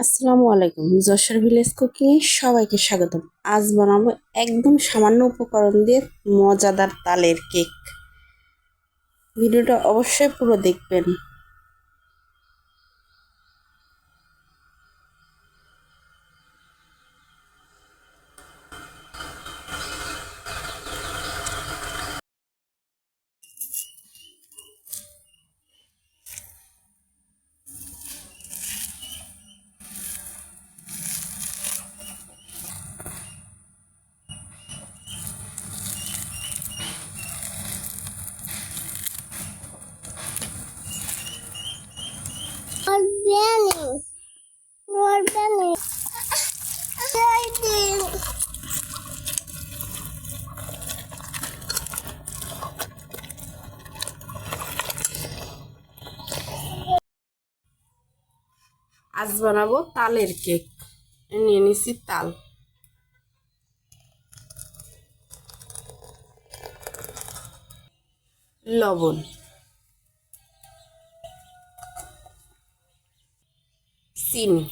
আসসালামু আলাইকুম, Jessore village cooking এ সবাইকে স্বাগতম। আজ বানাবো একদম সামান্য উপকরণ দিয়ে মজাদার তালের কেক। ভিডিওটা অবশ্যই পুরো দেখবেন। আজ বানাবো তালের কেক। নিয়ে নিছি তাল, লবণ, চিনি,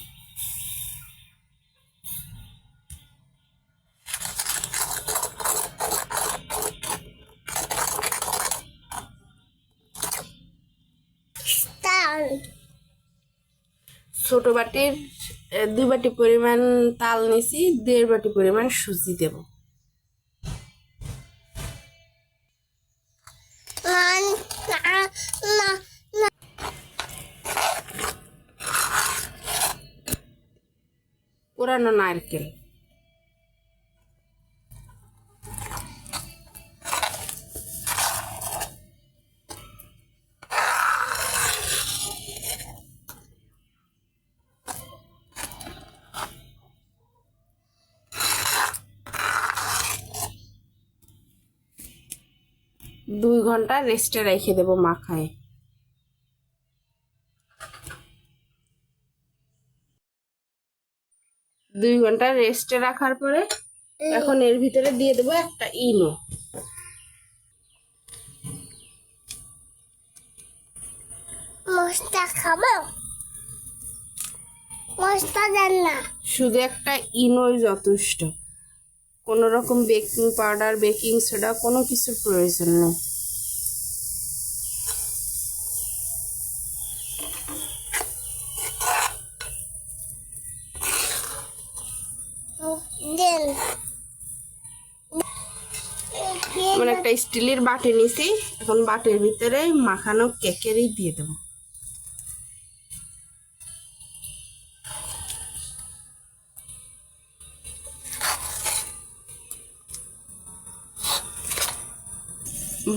তাল। ছোট বাটির 2 বাটি পরিমাণ তাল নিছি, 1.5 বাটি পরিমাণ সুজি দেব। কোরানো নারকেল, দুই ঘন্টা রেস্টে রেখে দেব মাখায়। দুই ঘন্টা রেস্টে রাখার পরে এখন এর ভিতরে দিয়ে দেবো একটা ইনো। মশলা খাবো, মশলা দেন না, শুধু একটা ইনোই যথেষ্ট। কোনো রকম বেকিং পাউডার, বেকিং সোডা কোনো কিছুর প্রয়োজন নেই। মানে একটা স্টিলের বাটি নিছি, এখন বাটির ভিতরে মাখানো কেকেরই দিয়ে দেবো।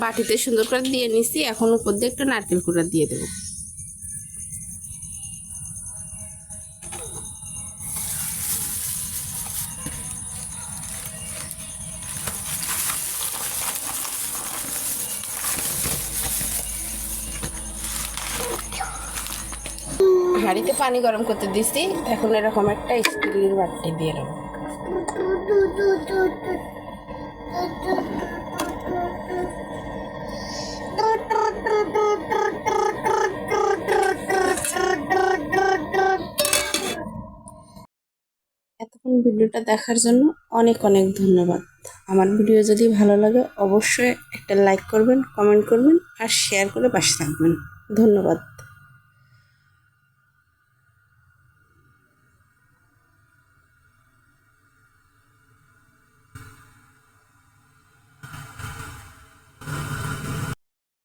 বাটিতে সুন্দর করে দিয়ে নিছি, এখন উপর দিয়ে একটু নারকেল কুড়া দিয়ে দেবো। হাঁড়িতে পানি গরম করতে দিছি, এখন এরকম একটা স্টিলের বাটি দিয়ে দেবো। এতক্ষণ ভিডিওটা দেখার জন্য অনেক অনেক ধন্যবাদ। আমার ভিডিও যদি ভালো লাগে অবশ্যই একটা লাইক করবেন, কমেন্ট করবেন আর শেয়ার করে পাশে থাকবেন। ধন্যবাদ।